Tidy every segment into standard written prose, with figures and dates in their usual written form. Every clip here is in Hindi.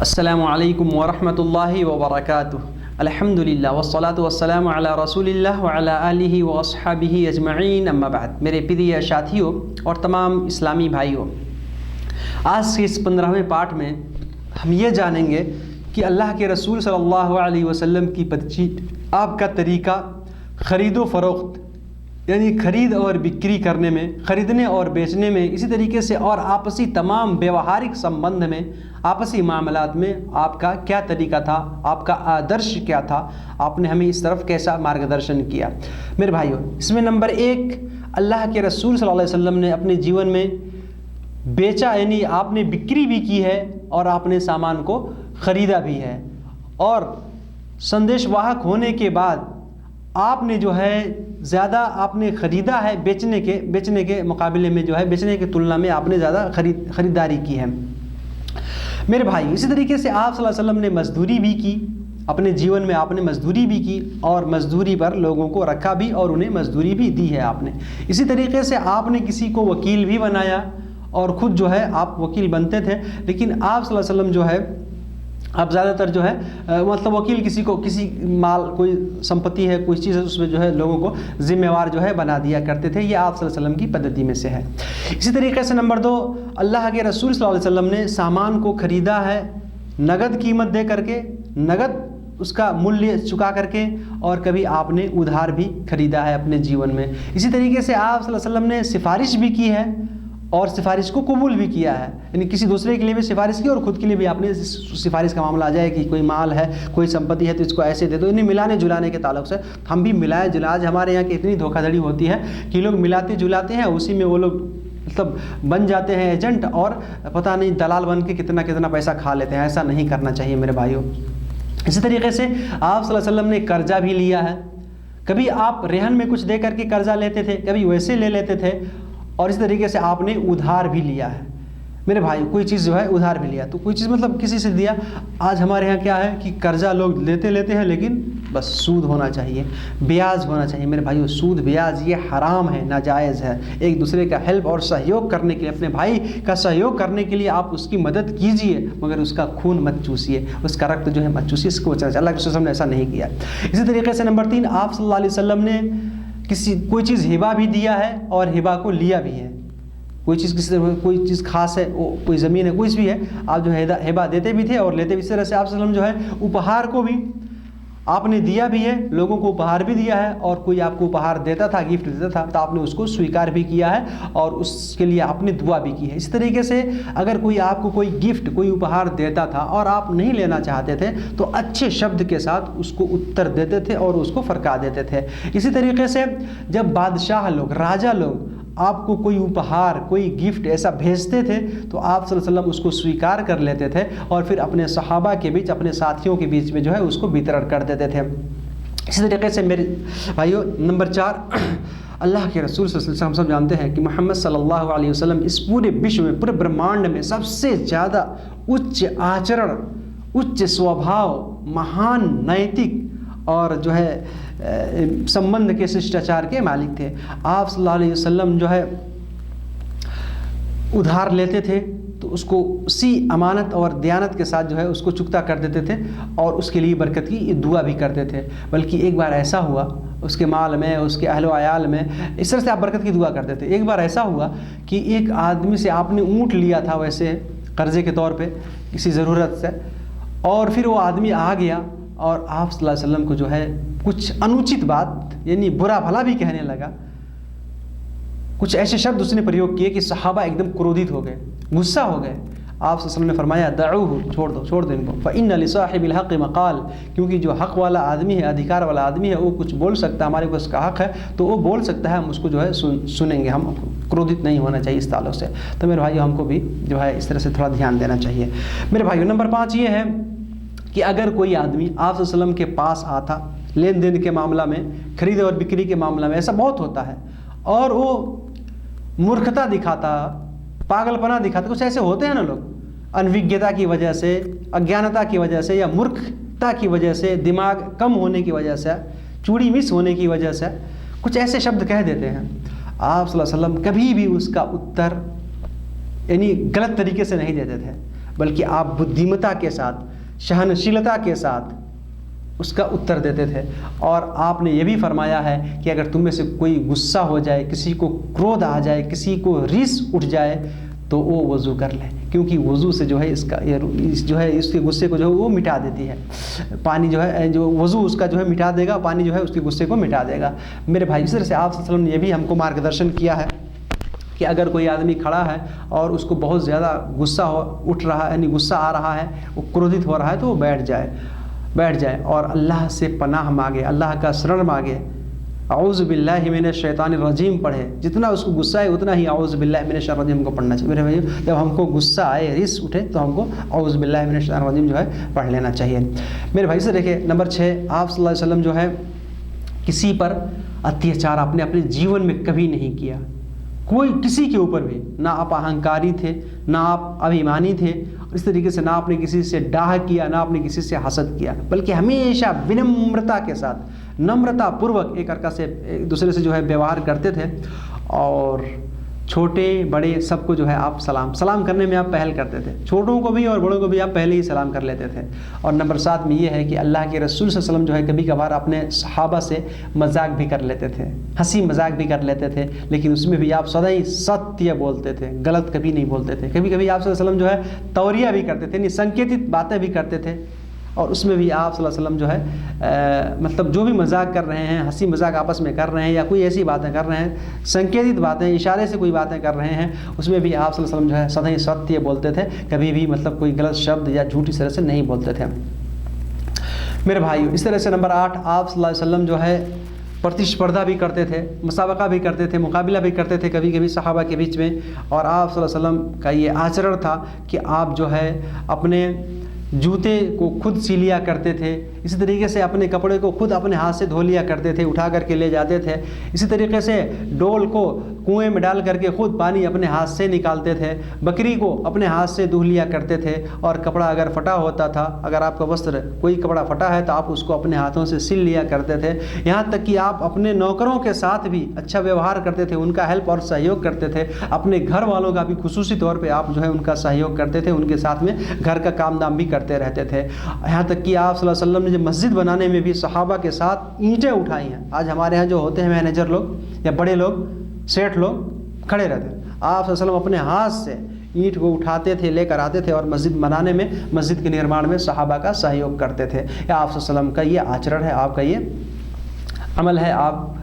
अस्सलामु अलैकुम वरहमतुल्लाहि वबरकातुह। अल्हम्दुलिल्लाह वस्सलातु वस्सलामु अला रसूलिल्लाह व अला आलिहि व अस्हाबिहि अजमईन, अम्मा बाद। मेरे प्रिय साथियों और तमाम इस्लामी भाइयों, आज के इस 15वें पाठ में हम ये जानेंगे कि अल्लाह के रसूल सल्लल्लाहु अलैहि वसल्लम की बातचीत, आपका तरीका ख़रीदो फ़रोख्त यानी ख़रीद और बिक्री करने में, ख़रीदने और बेचने में, इसी तरीके से और आपसी तमाम व्यवहारिक संबंध में, आपसी मामलात में आपका क्या तरीका था, आपका आदर्श क्या था, आपने हमें इस तरफ कैसा मार्गदर्शन किया। मेरे भाइयों, इसमें नंबर 1, अल्लाह के रसूल सल्लल्लाहु अलैहि वसल्लम ने अपने जीवन में बेचा यानी आपने बिक्री भी की है और आपने सामान को ख़रीदा भी है, और संदेशवाहक होने के बाद आपने जो है ज़्यादा आपने ख़रीदा है बेचने के मुकाबले में, जो है बेचने की तुलना में आपने ज़्यादा ख़रीदारी की है। मेरे भाई, इसी तरीके से आप सल्लल्लाहु अलैहि वसल्लम ने मज़दूरी भी की, अपने जीवन में आपने मज़दूरी भी की और मज़दूरी पर लोगों को रखा भी और उन्हें मज़दूरी भी दी है आपने। इसी तरीके से आपने किसी को वकील भी बनाया और ख़ुद जो है आप वकील बनते थे, लेकिन आप सल्लल्लाहु अलैहि वसल्लम जो है आप ज़्यादातर जो है मतलब वकील किसी को किसी माल कोई संपत्ति है कोई चीज़ है उसमें जो है लोगों को ज़िम्मेवार जो है बना दिया करते थे। ये आप सल्लल्लाहु अलैहि वसल्लम की पद्धति में से है। इसी तरीके से नंबर 2, अल्लाह के रसूल सल्लल्लाहु अलैहि वसल्लम ने सामान को ख़रीदा है नगद कीमत दे करके, नगद उसका मूल्य चुका करके, और कभी आपने उधार भी ख़रीदा है अपने जीवन में। इसी तरीके से आप सल्लल्लाहु अलैहि वसल्लम ने सिफारिश भी की है और सिफारिश को कबूल भी किया है, यानी किसी दूसरे के लिए भी सिफारिश की और ख़ुद के लिए भी आपने सिफारिश का मामला आ जाए कि कोई माल है कोई संपत्ति है तो इसको ऐसे दे दो। इन्हें मिलाने जुलाने के ताल्लुक से हम भी मिलाए जुलाज, हमारे यहाँ की इतनी धोखाधड़ी होती है कि लोग मिलाते जुलाते हैं, उसी में वो लोग मतलब बन जाते हैं एजेंट और पता नहीं दलाल बन के कितना कितना पैसा खा लेते हैं। ऐसा नहीं करना चाहिए मेरे भाइयों। इसी तरीके से आप सल्लल्लाहु अलैहि वसल्लम ने कर्जा भी लिया है, कभी आप रेहन में कुछ दे करके कर्जा लेते थे, कभी वैसे ले लेते थे, और इस तरीके से आपने उधार भी लिया है। मेरे भाई, कोई चीज़ जो है उधार भी लिया, तो कोई चीज़ मतलब किसी से दिया। आज हमारे यहाँ क्या है कि कर्जा लोग लेते हैं, लेकिन बस सूद होना चाहिए, ब्याज होना चाहिए। मेरे भाइयों, सूद ब्याज ये हराम है, नाजायज़ है। एक दूसरे का हेल्प और सहयोग करने के लिए, अपने भाई का सहयोग करने के लिए आप उसकी मदद कीजिए, मगर उसका खून मत चूसिए, उसका रक्त जो है मत चूसिए। इसको अल्लाह के रसूल ने ऐसा नहीं किया। इसी तरीके से नंबर 3, आप सल्लल्लाहु अलैहि वसल्लम ने कोई चीज़ हिबा भी दिया है और हिबा को लिया भी है। कोई चीज़ खास है, कोई ज़मीन है, कुछ भी है, आप जो है हिबा देते भी थे और लेते भी। इस तरह से आप सल्लल्लाहु अलैहि वसल्लम जो है उपहार को भी आपने दिया भी है, लोगों को उपहार भी दिया है, और कोई आपको उपहार देता था, गिफ्ट देता था, तो आपने उसको स्वीकार भी किया है और उसके लिए आपने दुआ भी की है। इस तरीके से अगर कोई आपको कोई गिफ्ट कोई उपहार देता था और आप नहीं लेना चाहते थे तो अच्छे शब्द के साथ उसको उत्तर देते थे और उसको फरका देते थे। इसी तरीके से जब बादशाह लोग, राजा लोग आपको कोई उपहार कोई गिफ्ट ऐसा भेजते थे तो आप सल्लल्लाहु अलैहि वसल्लम उसको स्वीकार कर लेते थे और फिर अपने सहाबा के बीच, अपने साथियों के बीच में जो है उसको वितरण कर देते थे। इसी तरीके से मेरे भाइयों, नंबर 4, अल्लाह के रसूल सल्लल्लाहु अलैहि वसल्लम, हम सब जानते हैं कि मोहम्मद सल्लल्लाहु अलैहि वसल्लम इस पूरे विश्व में, पूरे ब्रह्मांड में सबसे ज़्यादा उच्च आचरण, उच्च स्वभाव, महान नैतिक और जो है संबंध के, शिष्टाचार के मालिक थे। आप सल्लल्लाहु अलैहि वसल्लम जो है उधार लेते थे तो उसको उसी अमानत और दयानत के साथ जो है उसको चुकता कर देते थे और उसके लिए बरकत की दुआ भी करते थे। बल्कि एक बार ऐसा हुआ उसके माल में, उसके अहलो आयाल में, इस तरह से आप बरकत की दुआ करते थे। एक बार ऐसा हुआ कि एक आदमी से आपने ऊँट लिया था वैसे कर्जे के तौर पे किसी ज़रूरत से, और फिर वो आदमी आ गया और आप सल्लल्लाहु अलैहि वसल्लम को जो है कुछ अनुचित बात यानी बुरा भला भी कहने लगा। कुछ ऐसे शब्द उसने प्रयोग किए कि सहाबा एकदम क्रोधित हो गए, गुस्सा हो गए। आप सल्लल्लाहु अलैहि वसल्लम ने फरमाया, दऊहु, छोड़ दो इनको, फ़इन्न लिसाहिबिल हक़्क़ि मक़ाल, क्योंकि जो हक़ वाला आदमी है, अधिकार वाला आदमी है, वो कुछ बोल सकता है, हमारे पास उसका हक़ है तो वो बोल सकता है, हम उसको जो है सुनेंगे, हम क्रोधित नहीं होना चाहिए इस ताल्लुक़ से। तो मेरे भाइयों, हमको भी जो है इस तरह से थोड़ा ध्यान देना चाहिए। मेरे भाइयों, नंबर 5 ये है कि अगर कोई आदमी आप सल्लल्लाहु अलैहि वसल्लम के पास आता, लेन देन के मामला में, खरीद और बिक्री के मामला में, ऐसा बहुत होता है, और वो मूर्खता दिखाता, पागलपना दिखाता, कुछ ऐसे होते हैं ना लोग, अनभिज्ञता की वजह से, अज्ञानता की वजह से या मूर्खता की वजह से, दिमाग कम होने की वजह से, चूड़ी मिस होने की वजह से कुछ ऐसे शब्द कह देते हैं। आप सल्लल्लाहु अलैहि वसल्लम कभी भी उसका उत्तर यानी गलत तरीके से नहीं देते थे, बल्कि आप बुद्धिमत्ता के साथ, सहनशीलता के साथ उसका उत्तर देते थे। और आपने ये भी फरमाया है कि अगर तुम में से कोई गुस्सा हो जाए, किसी को क्रोध आ जाए, किसी को रिस उठ जाए, तो वो वज़ू कर ले, क्योंकि वज़ू से जो है इसके गुस्से को जो है वो मिटा देती है। पानी जो है, जो वज़ू उसका जो है मिटा देगा, पानी जो है उसके गुस्से को मिटा देगा। मेरे भाई, इस तरह से आप सल्लल्लाहु अलैहि वसल्लम ने ये भी हमको मार्गदर्शन किया है कि अगर कोई आदमी खड़ा है और उसको बहुत ज़्यादा गुस्सा उठ रहा है, यानी गुस्सा आ रहा है, वो क्रोधित हो रहा है, तो वो बैठ जाए और अल्लाह से पनाह मांगे, अल्लाह का शरण मांगे, औज़ु बिल्लाहि मिनश शैतानिर रजीम पढ़े। जितना उसको गुस्सा है उतना ही औज़ु बिल्लाहि मिनश शैतानिर रजीम को पढ़ना चाहिए। मेरे भाई, जब हमको गुस्सा आए, रिस उठे, तो हमको औज़ु बिल्लाहि मिनश शैतानिर रजीम जो है पढ़ लेना चाहिए। मेरे भाई से देखिए, नंबर 6, आप सल्लल्लाहु अलैहि वसल्लम जो है किसी पर अत्याचार आपने अपने जीवन में कभी नहीं किया, कोई किसी के ऊपर भी। ना आप अहंकारी थे, ना आप अभिमानी थे, इस तरीके से ना आपने किसी से डाह किया, ना आपने किसी से हसद किया, बल्कि हमेशा विनम्रता के साथ, नम्रता पूर्वक एक दूसरे से जो है व्यवहार करते थे। और छोटे बड़े सबको जो है आप सलाम करने में आप पहल करते थे, छोटों को भी और बड़ों को भी आप पहले ही सलाम कर लेते थे। और नंबर 7 में ये है कि अल्लाह के रसूल सल्लल्लाहु अलैहि वसल्लम जो है कभी कभार अपने सहाबा से मजाक भी कर लेते थे, हंसी मजाक भी कर लेते थे, लेकिन उसमें भी आप सदा ही सत्य बोलते थे, गलत कभी नहीं बोलते थे। कभी कभी आप सल्लल्लाहु अलैहि वसल्लम जो है तौरिया भी करते थे, यानी संकेतित बातें भी करते थे, और उसमें भी आप सल्लल्लाहु अलैहि वसल्लम जो है मतलब जो भी मजाक कर रहे हैं, हंसी मजाक आपस में कर रहे हैं, या कोई ऐसी बातें कर रहे हैं, संकेतित बातें, इशारे से कोई बातें कर रहे हैं, उसमें भी आप सल्लल्लाहु अलैहि वसल्लम जो है सदा ही सत्य बोलते थे, कभी भी मतलब कोई गलत शब्द या झूठी तरह से नहीं बोलते थे। मेरे भाइयों, इस तरह से नंबर 8, आप सल्लल्लाहु अलैहि वसल्लम जो है प्रतिस्पर्धा भी करते थे, मुसाबका भी करते थे, मुकाबला भी करते थे कभी कभी सहाबा के बीच में। और आप सल्लल्लाहु अलैहि वसल्लम का ये आचरण था कि आप जो है अपने जूते को खुद सी लिया करते थे, इसी तरीके से अपने कपड़े को खुद अपने हाथ से धो लिया करते थे, उठा करके ले जाते थे। इसी तरीके से डोल को कुएं में डाल करके खुद पानी अपने हाथ से निकालते थे, बकरी को अपने हाथ से धो लिया करते थे। और कपड़ा अगर फटा होता था, अगर आपका वस्त्र कोई कपड़ा फटा है तो आप उसको अपने हाथों से सिल लिया करते थे। यहाँ तक कि आप अपने नौकरों के साथ भी अच्छा व्यवहार करते थे, उनका हेल्प और सहयोग करते थे। अपने घर वालों का भी खुसूसी तौर पर आप जो है उनका सहयोग करते थे, उनके साथ में घर का काम दाम भी करते रहते थे। यहाँ तक कि आप सल्लल्लाहु अलैहि वसल्लम ने जो मस्जिद बनाने में भी सहाबा के साथ ईंटें उठाई हैं। आज हमारे यहाँ जो होते हैं मैनेजर लोग या बड़े लोग, सेठ लोग खड़े रहते हैं, आप सल्लल्लाहु अलैहि वसल्लम अपने हाथ से ईंट को उठाते थे, लेकर आते थे और मस्जिद बनाने में, मस्जिद के निर्माण में सहाबा का सहयोग करते थे। या आप सल्लल्लाहु अलैहि वसल्लम का ये आचरण है, आपका ये अमल है, आप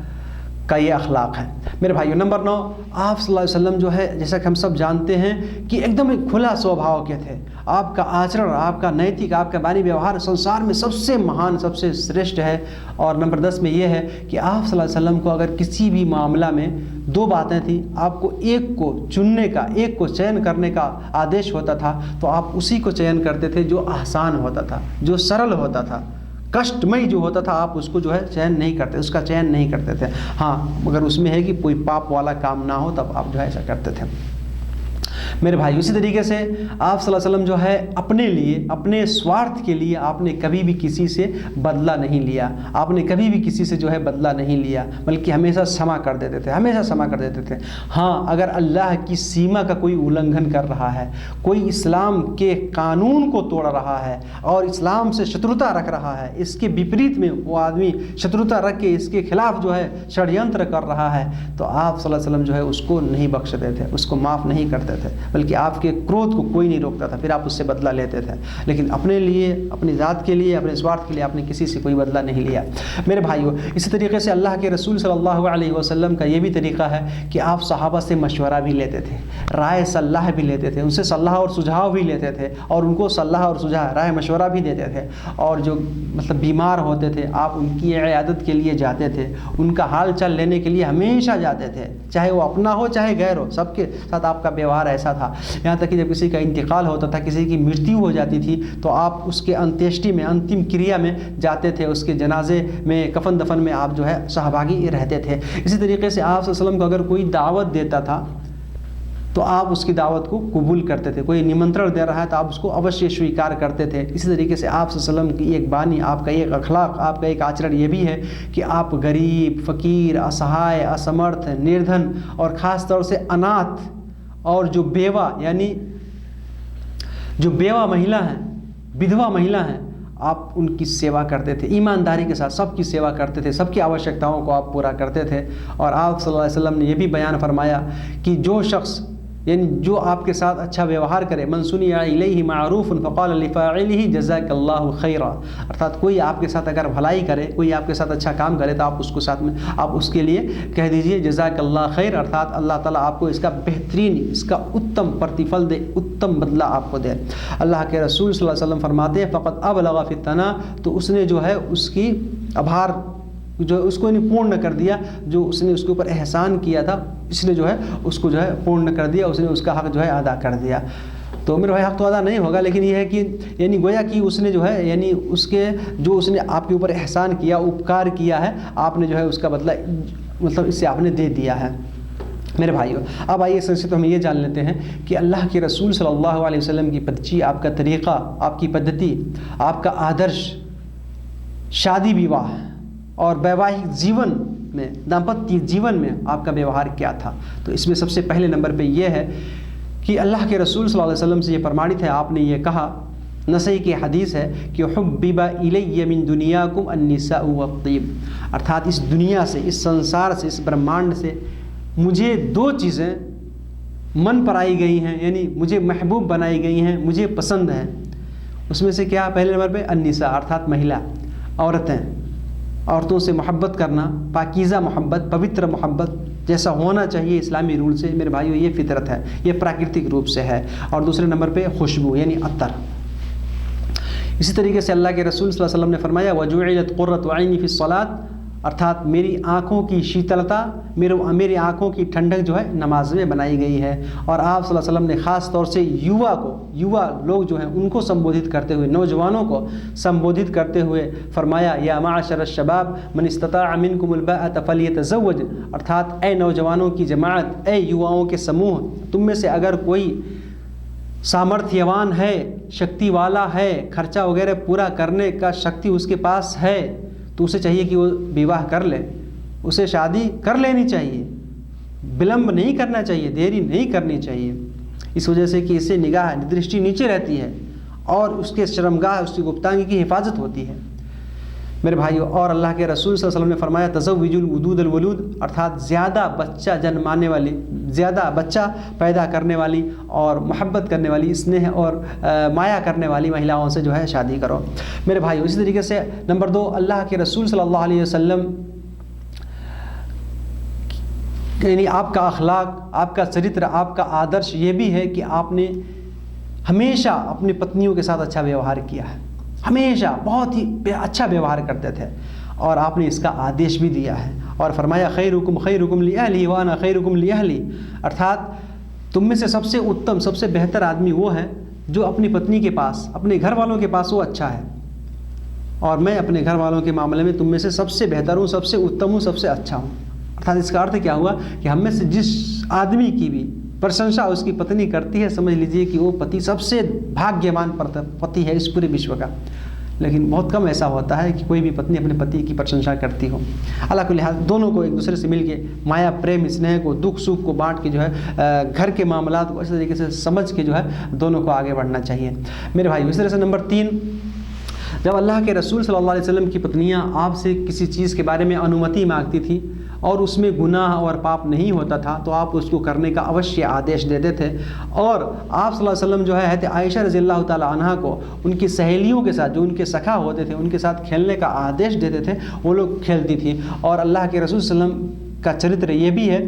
का ये अखलाक है। मेरे भाइयों, नंबर 9, आप सल्लल्लाहु अलैहि वसल्लम जो है, जैसा कि हम सब जानते हैं कि एकदम एक खुला स्वभाव के थे। आपका आचरण, आपका नैतिक, आपका वाणी व्यवहार संसार में सबसे महान, सबसे श्रेष्ठ है। और नंबर 10 में ये है कि आप सल्लल्लाहु अलैहि वसल्लम को अगर किसी भी मामला में 2 बातें थी, आपको एक को चुनने का, एक को चयन करने का आदेश होता था, तो आप उसी को चयन करते थे जो आसान होता था, जो सरल होता था। कष्टमय जो होता था आप उसको जो है चयन नहीं करते, उसका चयन नहीं करते थे। हाँ, मगर उसमें है कि कोई पाप वाला काम ना हो, तब आप जो है ऐसा करते थे। मेरे भाई, उसी तरीके से आप सल्लल्लाहु अलैहि वसल्लम जो है अपने लिए, अपने स्वार्थ के लिए आपने कभी भी किसी से बदला नहीं लिया, आपने कभी भी किसी से जो है बदला नहीं लिया, बल्कि हमेशा क्षमा कर देते थे, हमेशा क्षमा कर देते थे। हाँ, अगर अल्लाह की सीमा का कोई उल्लंघन कर रहा है, कोई इस्लाम के कानून को तोड़ रहा है और इस्लाम से शत्रुता रख रहा है, इसके विपरीत में वो आदमी शत्रुता रख के इसके खिलाफ जो है षड्यंत्र कर रहा है, तो आप सल्लल्लाहु अलैहि वसल्लम जो है उसको नहीं बख्शते थे, उसको माफ़ नहीं करते थे, बल्कि आपके क्रोध को कोई नहीं रोकता था, फिर आप उससे बदला लेते थे। लेकिन अपने लिए, अपनी ज़ात के लिए, अपने स्वार्थ के लिए आपने किसी से कोई बदला नहीं लिया। मेरे भाइयों, इसी तरीके से अल्लाह के रसूल सल्लल्लाहु अलैहि वसल्लम का ये भी तरीका है कि आप सहाबा से मशवरा भी लेते थे, राय सलाह भी लेते थे, उनसे सलाह और सुझाव भी लेते थे, और उनको सलाह और सुझाव, राय मशवरा भी देते थे। और जो मतलब बीमार होते थे, आप उनकी इयादत के लिए जाते थे, उनका हाल चाल लेने के लिए हमेशा जाते थे, चाहे वो अपना हो चाहे गैर हो, सबके साथ आपका व्यवहार ऐसा था। यहाँ तक कि जब किसी का इंतकाल होता था, किसी की मृत्यु हो जाती थी, तो आप उसके अंत्येष्टि में, अंतिम क्रिया में जाते थे, उसके जनाजे में, कफन दफन में आप जो है सहभागी रहते थे। इसी तरीके से आप सल्लल्लाहु अलैहि वसल्लम को अगर कोई दावत देता था तो आप उसकी दावत को कबूल करते थे, कोई निमंत्रण दे रहा है तो आप उसको अवश्य स्वीकार करते थे। इसी तरीके से आप सल्लल्लाहु अलैहि वसल्लम की एक बानी, आपका एक अखलाक, आपका एक आचरण ये भी है कि आप गरीब, फ़कीर, असहाय, असमर्थ, निर्धन और ख़ास तौर से अनाथ और जो बेवा यानी जो बेवा महिला हैं, विधवा महिला हैं, आप उनकी सेवा करते थे, ईमानदारी के साथ सबकी सेवा करते थे, सबकी आवश्यकताओं को आप पूरा करते थे। और आप सल्लल्लाहु अलैहि वसल्लम ने यह भी बयान फरमाया कि जो शख्स यानी जो आपके साथ अच्छा व्यवहार करे, मन सुनिया इलैहि मारूफुन फ़क़ाल लिफ़ाइलिही जज़ाकल्लाहु खैरा, अर्थात कोई आपके साथ अगर भलाई करे, कोई आपके साथ अच्छा काम करे तो आप उसको साथ में आप उसके लिए कह दीजिए जज़ाकल्लाहु खैर, अर्थात अल्लाह ताला आपको इसका बेहतरीन, इसका उत्तम प्रतिफल दे, उत्तम बदला आपको दे। अल्लाह के रसूल सल्लल्लाहु अलैहि वसल्लम फरमाते हैं फ़क़द अबलग़ फ़ित्तना, तो उसने जो है उसकी आभार जो उसको नहीं पूर्ण कर दिया, जो उसने उसके ऊपर एहसान किया था इसने जो है उसको जो है पूर्ण कर दिया, उसने उसका हक़ जो है अदा कर दिया। तो मेरे भाई हक़ तो अदा नहीं होगा, लेकिन यह है कि यानी गोया कि उसने जो है यानी उसके जो उसने आपके ऊपर एहसान किया, उपकार किया है, आपने जो है उसका बदला मतलब इससे आपने दे दिया है। मेरे भाइयों, अब आइए सबसे तो हम ये जान लेते हैं कि अल्लाह के रसूल सल्लल्लाहु अलैहि वसल्लम की पद्धति, आपका तरीक़ा, आपकी पद्धति, आपका आदर्श शादी विवाह और वैवाहिक जीवन में, दाम्पत्य जीवन में आपका व्यवहार क्या था। तो इसमें सबसे पहले नंबर पे ये है कि अल्लाह के रसूल सल्लल्लाहु अलैहि वसल्लम से ये प्रमाणित है, आपने ये कहा, नसई की हदीस है कि हुब्बिबा इलैया मिन दुनियाकुम अन्निसाउ वत्तीब, अर्थात इस दुनिया से, इस संसार से, इस ब्रह्मांड से मुझे दो चीज़ें मन पर आई गई हैं, यानी मुझे महबूब बनाई गई हैं, मुझे पसंद हैं। उसमें से क्या? पहले नंबर पे अन्निसा, अर्थात महिला, औरतें, औरतों से मोहब्बत करना, पाकीज़ा मोहब्बत, पवित्र मोहब्बत जैसा होना चाहिए इस्लामी रूल से। मेरे भाइयों, ये फितरत है, ये प्राकृतिक रूप से है। और दूसरे नंबर पे खुशबू यानी अत्तर। इसी तरीके से अल्लाह के रसूल सल्लल्लाहु अलैहि वसल्लम ने फरमाया वजुइलत क़ुर्रतु ऐनी फ़िस्सलात, अर्थात मेरी आँखों की शीतलता, मेरी आँखों की ठंडक जो है नमाज में बनाई गई है। और आप सल्लल्लाहु अलैहि वसल्लम ने ख़ास तौर से युवा लोग जो हैं उनको संबोधित करते हुए, नौजवानों को संबोधित करते हुए फरमाया या माशर शबाब मन इस्तता मिनकुमुल बाअत फलियतज़व्वज, अर्थात ए नौजवानों की जमात, ए युवाओं के समूह, तुम में से अगर कोई सामर्थ्यवान है, शक्ति वाला है, खर्चा वगैरह पूरा करने का शक्ति उसके पास है, तो उसे चाहिए कि वो विवाह कर ले, उसे शादी कर लेनी चाहिए, विलंब नहीं करना चाहिए, देरी नहीं करनी चाहिए। इस वजह से कि इससे निगाह दृष्टि नीचे रहती है और उसके शर्मगाह, उसकी गुप्तांगी की हिफाजत होती है। मेरे भाइयों, और अल्लाह के रसूल सल्लल्लाहु अलैहि वसल्लम ने फरमाया तज़व्विजुल वदूद अल वलूद, अर्थात ज़्यादा बच्चा जन्माने वाली, ज़्यादा बच्चा पैदा करने वाली और मोहब्बत करने वाली, स्नेह और माया करने वाली महिलाओं से जो है शादी करो। मेरे भाइयों, इसी तरीके से नंबर 2, अल्लाह के रसूल सल्लल्लाहु अलैहि वसल्लम यानी आपका अखलाक, आपका चरित्र, आपका आदर्श ये भी है कि आपने हमेशा अपनी पत्नियों के साथ अच्छा व्यवहार किया है, हमेशा बहुत ही अच्छा व्यवहार करते थे। और आपने इसका आदेश भी दिया है और फरमाया खैरुकुम लिअहली व अना खैरुकुम लिअहली, अर्थात तुम में से सबसे उत्तम, सबसे बेहतर आदमी वो है जो अपनी पत्नी के पास, अपने घर वालों के पास वो अच्छा है, और मैं अपने घर वालों के मामले में तुम में से सबसे बेहतर हूँ, सबसे उत्तम हूँ, सबसे अच्छा हूँ। अर्थात इसका अर्थ क्या हुआ कि हम में से जिस आदमी की भी प्रशंसा उसकी पत्नी करती है, समझ लीजिए कि वो पति सबसे भाग्यवान पति है इस पूरे विश्व का। लेकिन बहुत कम ऐसा होता है कि कोई भी पत्नी अपने पति की प्रशंसा करती हो। अल्लाह के लिहाज दोनों को एक दूसरे से मिलके माया, प्रेम, स्नेह को, दुख सुख को बांट के जो है घर के मामलात को इस तरीके से समझ के जो है दोनों को आगे बढ़ना चाहिए। मेरे भाई, इस तरह से नंबर 3, जब अल्लाह के रसूल सल्लल्लाहु अलैहि वसल्लम की पत्नियां आपसे किसी चीज़ के बारे में अनुमति मांगती थी और उसमें गुनाह और पाप नहीं होता था, तो आप उसको करने का अवश्य आदेश देते थे। और आप सल्लल्लाहु अलैहि वसल्लम जो है आयशा रज़ियल्लाहु ताला अन्हा को उनकी सहेलियों के साथ, जो उनके सखा होते थे, उनके साथ खेलने का आदेश देते थे, वो लोग खेलती थी। और अल्लाह के रसूल सल्लल्लाहु अलैहि वसल्लम का चरित्र ये भी है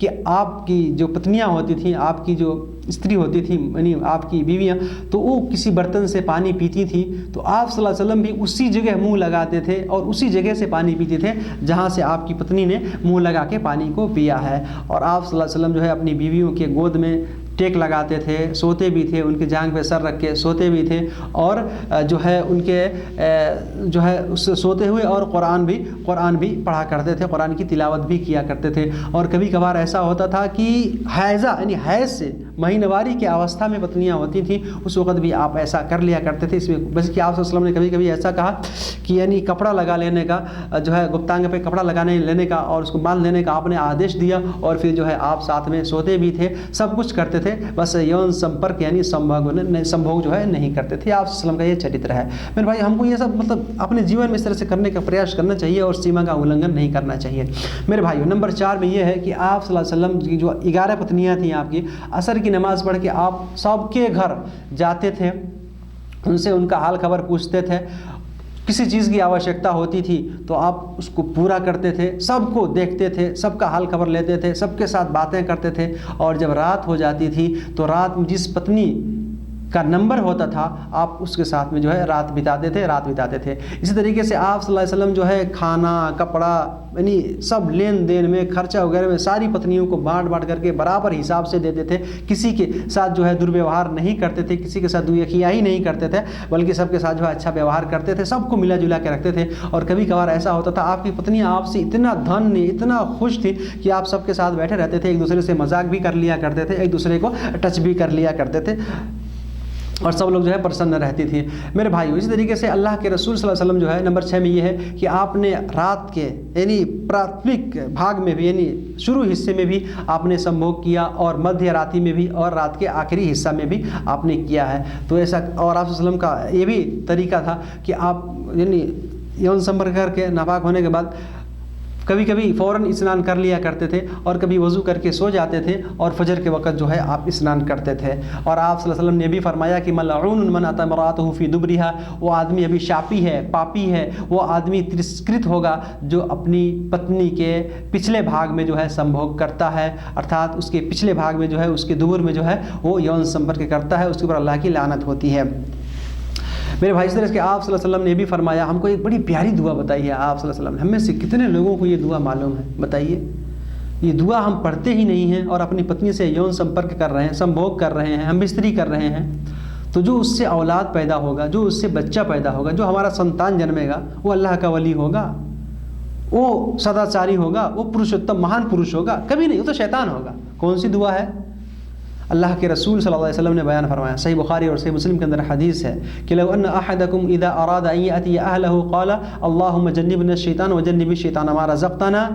कि आपकी जो पत्नियां होती थीं, आपकी जो स्त्री होती थी, यानी आपकी बीवियां, तो वो किसी बर्तन से पानी पीती थी तो आप सल्लल्लाहु अलैहि वसल्लम भी उसी जगह मुंह लगाते थे और उसी जगह से पानी पीते थे जहां से आपकी पत्नी ने मुंह लगा के पानी को पिया है। और आप सल्लल्लाहु अलैहि वसल्लम जो है अपनी बीवियों के गोद में टेक लगाते थे, सोते भी थे, उनके जांघ पे सर रख के सोते भी थे, और जो है उनके जो है उससे सोते हुए और कुरान भी पढ़ा करते थे, कुरान की तिलावत भी किया करते थे। और कभी कभार ऐसा होता था कि हैज़ा यानी हैज़ से महीनवारी की अवस्था में पत्नियाँ होती थीं उस वक़्त भी आप ऐसा कर लिया करते थे। इसमें बस कि आप सल्लल्लाहु अलैहि वसल्लम ने कभी कभी ऐसा कहा कि यानी कपड़ा लगा लेने का जो है, गुप्तांग पे कपड़ा लगाने लेने का और उसको बांध लेने का आपने आदेश दिया, और फिर जो है आप साथ में सोते भी थे, सब कुछ करते थे, बस यौन संपर्क यानी संभोग जो है नहीं करते थे। आप सल्लम का ये चरित्र है। मेरे भाई, हमको ये सब मतलब अपने जीवन में इस तरह से करने का प्रयास करना चाहिए और सीमा का उल्लंघन नहीं करना चाहिए। मेरे भाइयों, नंबर 4 में ये है कि आप सल्लल्लाहु अलैहि वसल्लम की जो 11 पत्नियाँ थीं आपकी, असर की नमाज़ पढ़ के आप सबके घर जाते थे, उनसे उनका हाल खबर पूछते थे, किसी चीज़ की आवश्यकता होती थी तो आप उसको पूरा करते थे, सबको देखते थे, सबका हाल खबर लेते थे, सबके साथ बातें करते थे। और जब रात हो जाती थी तो रात में जिस पत्नी का नंबर होता था आप उसके साथ में जो है रात बिताते थे। इसी तरीके से आप सल्लल्लाहु अलैहि वसल्लम जो है खाना, कपड़ा यानी सब लेन देन में, खर्चा वगैरह में सारी पत्नियों को बांट करके बराबर हिसाब से देते थे। किसी के साथ जो है दुर्व्यवहार नहीं करते थे, किसी के साथ दुयखियाही नहीं करते थे, बल्कि सबके साथ जो है अच्छा व्यवहार करते थे, सबको मिला जुला के रखते थे। और कभी कभार ऐसा होता था आपकी पत्नियाँ आपसे इतना धन्य, इतना खुश थी कि आप सबके साथ बैठे रहते थे, एक दूसरे से मजाक भी कर लिया करते थे, एक दूसरे को टच भी कर लिया करते थे, और सब लोग जो है प्रसन्न रहती थी। मेरे भाइयों, इसी तरीके से अल्लाह के रसूल सल्लल्लाहु अलैहि वसल्लम जो है, नंबर 6 में ये है कि आपने रात के यानी प्राथमिक भाग में भी यानी शुरू हिस्से में भी आपने संभोग किया, और मध्य रात्रि में भी, और रात के आखिरी हिस्सा में भी आपने किया है। तो ऐसा, और आप सल्लल्लाहु अलैहि वसल्लम का ये भी तरीका था कि आप यानी यौन संपर्क करके नापाक होने के बाद कभी कभी फ़ौरन स्नान कर लिया करते थे, और कभी वज़ू करके सो जाते थे, और फजर के वक़्त जो है आप स्नान करते थे। और आप सल्लल्लाहु अलैहि वसल्लम ने भी फरमाया कि मलऊन मन अता इम्राअतहु फ़ी दुबरिहा, वो आदमी अभी शापी है, पापी है, वो आदमी तिरस्कृत होगा जो अपनी पत्नी के पिछले भाग में जो है संभोग करता है, अर्थात उसके पिछले भाग में जो है, उसके दुबुर में जो है वो यौन संपर्क करता है, उसके ऊपर अल्लाह की लानत होती है। मेरे भाई, इस तरह के आप सल्लल्लाहु अलैहि वसल्लम ने भी फरमाया, हमको एक बड़ी प्यारी दुआ बताई है आप सल्लल्लाहु अलैहि वसल्लम ने। हमें से कितने लोगों को ये दुआ मालूम है, बताइए? ये दुआ हम पढ़ते ही नहीं हैं और अपनी पत्नी से यौन संपर्क कर रहे हैं, संभोग कर रहे हैं, हम बिस्तरी कर रहे हैं। तो जो उससे औलाद पैदा होगा, जो उससे बच्चा पैदा होगा, जो हमारा संतान जन्मेगा, वो अल्लाह का वली होगा, वो सदाचारी होगा, वो पुरुषोत्तम महान पुरुष होगा? कभी नहीं, वो तो शैतान होगा। कौन सी दुआ है? अल्लाह के रसूल सल्लल्लाहु अलैहि वसल्लम ने बयान फरमाया, सही बुखारी और सही मुस्लिम के अंदर हदीस है कि लौ अन्न अहदकुम इदा अरादा अन यअतिया अहलहु क़ाला अल्लाहुम्मा जन्निबना शैतान व जन्निबि शैतान मा रज़क़तना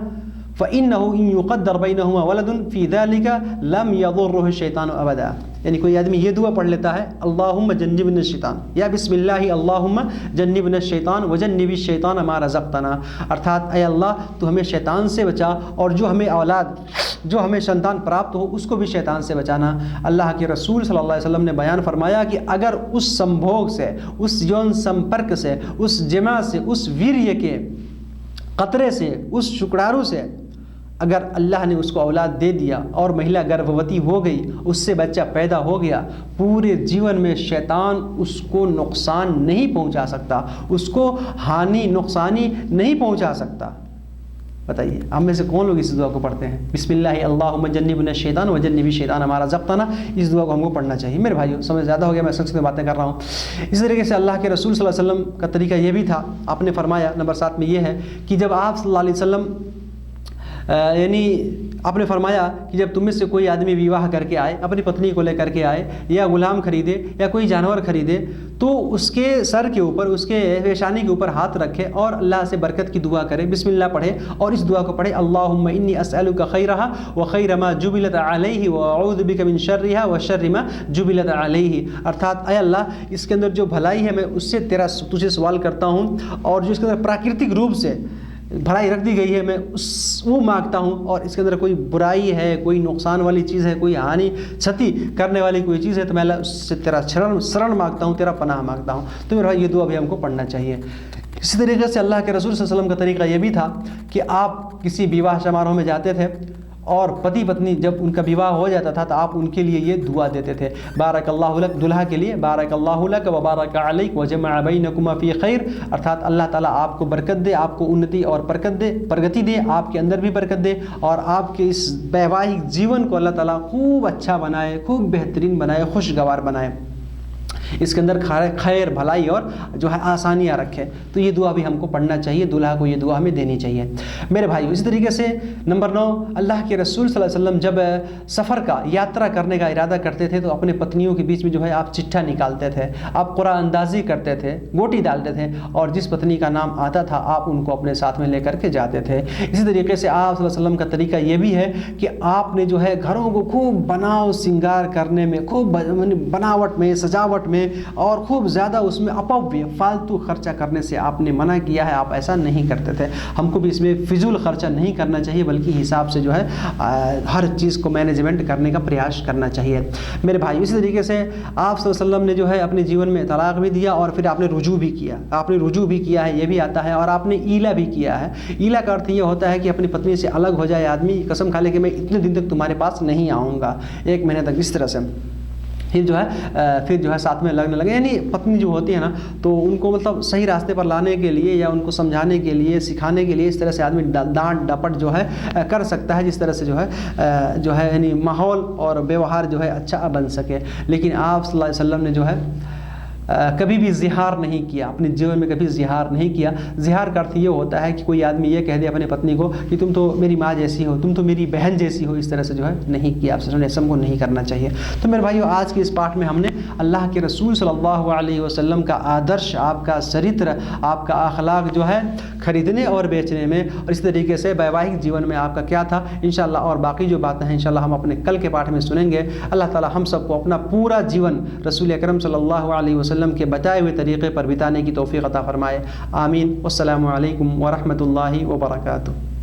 फ़इन्नहु इन युक़द्दर बैनहुमा वलदुन फ़ी ज़ालिका लम यज़ुर्रुहु शैतान अबदा। यानी कोई आदमी ये दुआ पढ़ लेता है, अल्लाहुम्मा जन्निबना शैतान, या बिस्मिल्लाहि अल्लाहुम्मा जन्निबना शैतान व जन्निबि शैतान मा रज़क़तना, अर्थात ऐ अल्लाह तू हमें शैतान से बचा, और जो हमें औलाद, जो हमें संतान प्राप्त हो उसको भी शैतान से बचाना। अल्लाह के रसूल सल्लल्लाहु अलैहि वसल्लम ने बयान फरमाया कि अगर उस संभोग से, उस यौन संपर्क से, उस जिमा से, उस वीर्य के कतरे से, उस शुक्राणु से अगर अल्लाह ने उसको औलाद दे दिया और महिला गर्भवती हो गई, उससे बच्चा पैदा हो गया, पूरे जीवन में शैतान उसको नुकसान नहीं पहुंचा सकता, उसको हानि नुकसानी नहीं पहुंचा सकता। बताइए, हम में से कौन लोग इस दुआ को पढ़ते हैं? बिस्मिल्लाहि अल्लाहुम्मा जन्निबना शैतान व जन्निबि शैतान मा रज़क़तना। इस दुआ को हमको पढ़ना चाहिए। मेरे भाइयों, समय ज़्यादा हो गया, मैं संक्षिप्त में बातें कर रहा हूँ। इस तरीके से अल्लाह के रसूल सल्लल्लाहु अलैहि वसल्लम का तरीका ये भी था, आपने फरमाया नंबर 7 में ये है कि जब आप सल्लल्लाहु अलैहि वसल्लम यानी आपने फरमाया कि जब तुम में से कोई आदमी विवाह करके आए, अपनी पत्नी को लेकर के आए, या गुलाम खरीदे या कोई जानवर खरीदे, तो उसके सर के ऊपर, उसके पेशानी के ऊपर हाथ रखे और अल्लाह से बरकत की दुआ करे, बिस्मिल्लाह पढ़े, और इस दुआ को पढ़े, अल्लाहुम्मा इन्नी अस्अलुका खैरहा व खैर मा जुबिलत अलैहि व अऊज़ु बिका मिन शर्रिहा व शर्रि मा जुबिलत अलैहि, अर्थात ऐ अल्लाह इसके अंदर जो भलाई है मैं उससे तुझे सवाल करता हूँ, और जो इसके अंदर प्राकृतिक रूप से भलाई रख दी गई है मैं वो मांगता हूँ, और इसके अंदर कोई बुराई है, कोई नुकसान वाली चीज़ है, कोई हानि क्षति करने वाली कोई चीज़ है, तो मैं अल्लाह उससे तेरा शरण मांगता हूँ, तेरा पनाह मांगता हूँ। तो मेरा भाई, ये दुआ भी हमको पढ़ना चाहिए। इसी तरीके से अल्लाह के रसूल सल्लल्लाहु अलैहि वसल्लम का तरीका ये भी था कि आप किसी विवाह समारोह में जाते थे और पति पत्नी जब उनका विवाह हो जाता था तो आप उनके लिए ये दुआ देते थे, बारकल्लाहु लक, दुल्हा के लिए बारकल्लाहु लक व बारक अलैक व जमअ बैनकुमा फी खैर, अर्थात अल्लाह ताला आपको बरकत दे, आपको उन्नति और प्रगति दे, आपके अंदर भी बरकत दे, और आपके इस वैवाहिक जीवन को अल्लाह ताला खूब अच्छा बनाए, खूब बेहतरीन बनाए, खुशगवार बनाए। इसके अंदर खैर भलाई और जो है आसानियाँ रखे। तो ये दुआ भी हमको पढ़ना चाहिए, दूल्हा को ये दुआ हमें देनी चाहिए मेरे भाई। इसी तरीके से नंबर 9, अल्लाह के रसूल सल्लल्लाहु अलैहि वसल्लम जब सफ़र का यात्रा करने का इरादा करते थे तो अपने पत्नियों के बीच में जो है आप चिट्ठा निकालते थे, आप कुरान अंदाज़ी करते थे, गोटी डालते थे, और जिस पत्नी का नाम आता था आप उनको अपने साथ में लेकर के जाते थे। इसी तरीके से आप सल्लल्लाहु अलैहि वसल्लम का तरीका ये भी है कि आपने जो है घरों को खूब बनाव श्रृंगार करने में, खूब बनावट में, सजावट में, और खूब ज़्यादा उसमें अपव्य फालतू खर्चा करने से आपने मना किया है। आप ऐसा नहीं करते थे। हमको भी इसमें फिजूल खर्चा नहीं करना चाहिए, बल्कि हिसाब से जो है हर चीज़ को मैनेजमेंट करने का प्रयास करना चाहिए मेरे भाई। इसी तरीके से आप सल्लल्लाहु अलैहि वसल्लम ने जो है अपने जीवन में तलाक भी दिया और फिर आपने रुजू भी किया, है ये भी आता है, और आपने ईला भी किया है। ईला का अर्थ ये होता है कि अपनी पत्नी से अलग हो जाए आदमी, कसम खा ले कि मैं इतने दिन तक तुम्हारे पास नहीं आऊँगा, 1 महीने तक, इस तरह से। फिर जो है साथ में लगने लगे। यानी पत्नी जो होती है ना, तो उनको मतलब सही रास्ते पर लाने के लिए या उनको समझाने के लिए, सिखाने के लिए इस तरह से आदमी डांट डपट जो है कर सकता है, जिस तरह से जो है यानी माहौल और व्यवहार जो है अच्छा बन सके। लेकिन आप सल्लल्लाहु अलैहि वसल्लम ने जो है कभी भी ज़िहार नहीं किया, अपने जीवन में कभी ज़िहार नहीं किया। ज़िहार का अर्थ ये होता है कि कोई आदमी ये कह दे अपनी पत्नी को कि तुम तो मेरी माँ जैसी हो, तुम तो मेरी बहन जैसी हो, इस तरह से जो है नहीं किया। आपसे ऐसा हमको नहीं करना चाहिए। तो मेरे भाइयों, आज के इस पाठ में हमने अल्लाह के रसूल सल्लल्लाहु अलैहि वसल्लम का आदर्श, आपका चरित्र, आपका अखलाक जो है खरीदने और बेचने में, और इस तरीके से वैवाहिक जीवन में आपका क्या था, इंशाअल्लाह और बाकी जो बातें हैं इंशाअल्लाह हम अपने कल के पाठ में सुनेंगे। अल्लाह ताला हम सबको अपना पूरा जीवन रसूल अकरम सल्लल्लाहु अलैहि वसल्लम के बताए हुए तरीक़े पर बिताने की तौफ़ीक़ अता फ़रमाए। आमीन। वस्सलामु अलैकुम व रहमतुल्लाहि व बरकातुहू।